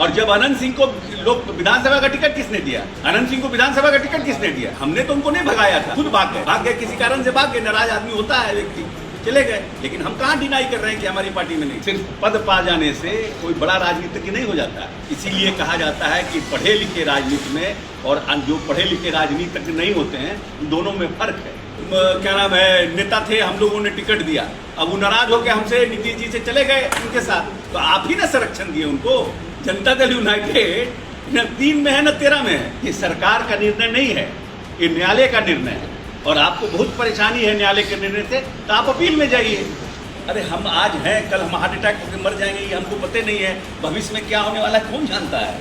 और जब अनंत सिंह को लोग विधानसभा का टिकट किसने दिया? अनंत सिंह को विधानसभा का टिकट किसने दिया? हमने तो उनको नहीं भगाया था, खुद भाग गए किसी कारण से भाग गए। नाराज आदमी होता है व्यक्ति, चले गए। लेकिन हम कहाँ डिनाई कर रहे हैं कि हमारी पार्टी में नहीं। सिर्फ पद पा जाने से कोई बड़ा राजनीतिज्ञ नहीं हो जाता। इसीलिए कहा जाता है कि पढ़े लिखे राजनीति में और जो पढ़े लिखे राजनीतिज्ञ नहीं होते हैं, दोनों में फर्क है। क्या नाम है, नेता थे, हम लोगों ने टिकट दिया, अब वो नाराज होकर हमसे नीतीश जी से चले गए उनके साथ, तो आप ही ना संरक्षण दिए उनको। जनता दल यूनाइटेड न 3 में है न 13 में है। ये सरकार का निर्णय नहीं है, ये न्यायालय का निर्णय है। और आपको बहुत परेशानी है न्यायालय के निर्णय से, तो आप अपील में जाइए। अरे हम आज हैं, कल हम हार्ट अटैक होकर मर जाएंगे, ये हमको पता नहीं है। भविष्य में क्या होने वाला है कौन जानता है।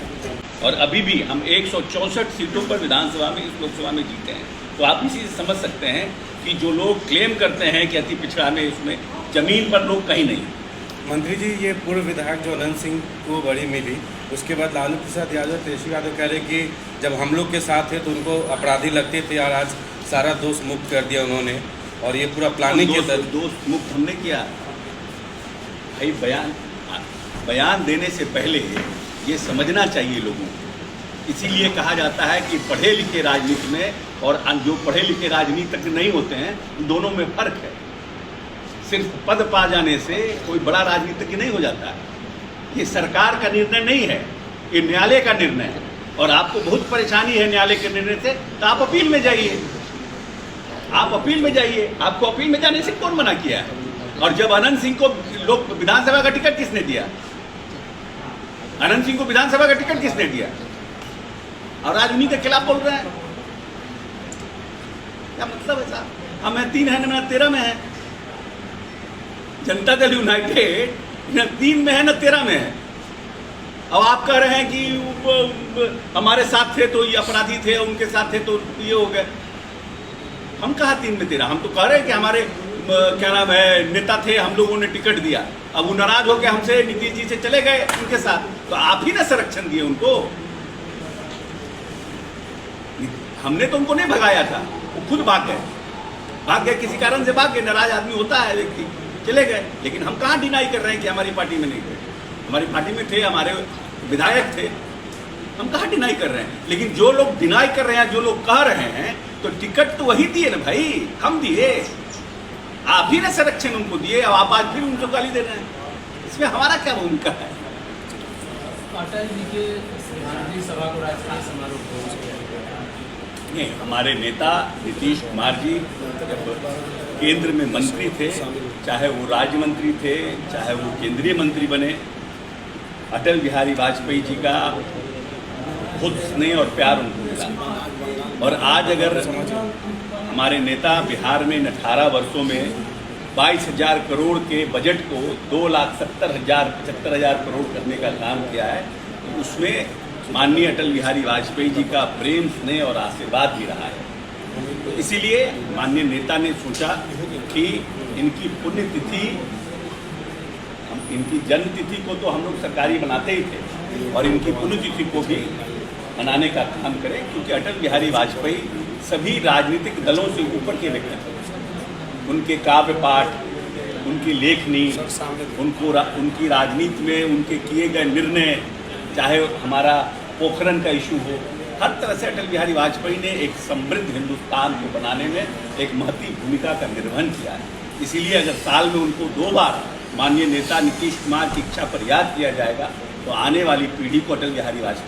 और अभी भी हम 164 सीटों पर विधानसभा में, इस लोकसभा में जीते हैं। तो आप इसी से समझ सकते हैं कि जो लोग क्लेम करते हैं कि अति पिछड़ा में, उसमें जमीन पर लोग कहीं नहीं। मंत्री जी, ये पूर्व विधायक जो अनंत सिंह को बड़ी मिली, उसके बाद लालू प्रसाद यादव, तेजस्वी यादव कह रहे कि जब हम लोग के साथ थे तो उनको अपराधी लगते थे और आज सारा दोष मुक्त कर दिया उन्होंने, और ये पूरा प्लानिंग के तहत। दोष मुक्त हमने किया भाई। बयान देने से पहले ये समझना चाहिए लोगों को। इसीलिए कहा जाता है कि पढ़े लिखे राजनीति में और जो पढ़े लिखे राजनीतिज्ञ नहीं होते हैं, दोनों में फर्क है। सिर्फ पद पा जाने से कोई बड़ा राजनीतिज्ञ नहीं हो जाता। ये सरकार का निर्णय नहीं है, ये न्यायालय का निर्णय है। और आपको बहुत परेशानी है न्यायालय के निर्णय से, तो आप अपील में जाइए। आप अपील में जाइए, आपको अपील में जाने से कौन मना किया है? और जब अनंत सिंह को लोग विधानसभा का टिकट किसने दिया? अनंत सिंह को विधानसभा का टिकट किसने दिया? और आज उन्हीं के खिलाफ बोल रहे हैं, क्या मतलब है साहब? हम 3 है न 13 में है। जनता दल यूनाइटेड न 3 में है न 13 में है। अब आप कह रहे हैं कि हमारे साथ थे तो ये अपराधी थे, उनके साथ थे तो ये हो गए। हम कहा 3 में 13, हम तो कह रहे हैं कि हमारे क्या नाम है, नेता थे, हम लोगों ने टिकट दिया, अब वो नाराज होकर हमसे नीतीश जी से चले गए उनके साथ, तो आप ही ना संरक्षण दिए उनको। हमने तो उनको नहीं भगाया था, वो खुद भाग गए किसी कारण से भाग गए। नाराज आदमी होता है व्यक्ति, चले गए। लेकिन हम कहाँ डिनाई कर रहे हैं कि हमारी पार्टी में नहीं थे। हमारी पार्टी में थे, हमारे विधायक थे, हम कहाँ डिनाई कर रहे हैं। लेकिन जो लोग डिनाई कर रहे हैं, जो लोग कह रहे हैं, तो टिकट तो वही दिए ना भाई, हम दिए, आप ही ने संरक्षण उनको दिए। अब आप आज फिर उनको गाली दे रहे हैं, इसमें हमारा क्या भूमिका है? अटल जी के श्रद्धांजलि सभा को राजकीय समारोह नहीं, हमारे नेता नीतीश कुमार जी जब केंद्र में मंत्री थे, चाहे वो राज्य मंत्री थे, चाहे वो केंद्रीय मंत्री बने, अटल बिहारी वाजपेयी जी का बहुत स्नेह और प्यार उनको मिला। और आज अगर हमारे नेता बिहार में 18 वर्षों में 22,000 करोड़ के बजट को 2,70,000 करोड़ करने का काम किया है, तो उसमें माननीय अटल बिहारी वाजपेयी जी का प्रेम, स्नेह और आशीर्वाद भी रहा है। तो इसीलिए माननीय नेता ने सोचा कि इनकी पुण्यतिथि, इनकी जन्म तिथि को तो हम लोग सरकारी बनाते ही थे, और इनकी पुण्यतिथि को भी मनाने का काम करें, क्योंकि अटल बिहारी वाजपेयी सभी राजनीतिक दलों से ऊपर के व्यक्ति थे। उनके काव्य पाठ, उनकी लेखनी, उनकी राजनीति में उनके किए गए निर्णय, चाहे हमारा पोखरण का इशू हो, हर तरह से अटल बिहारी वाजपेयी ने एक समृद्ध हिंदुस्तान को बनाने में एक महती भूमिका का निर्वहन किया है। इसीलिए अगर साल में उनको 2 बार माननीय नेता नीतीश कुमार की इच्छा पर याद किया जाएगा, तो आने वाली पीढ़ी को अटल बिहारी वाजपेयी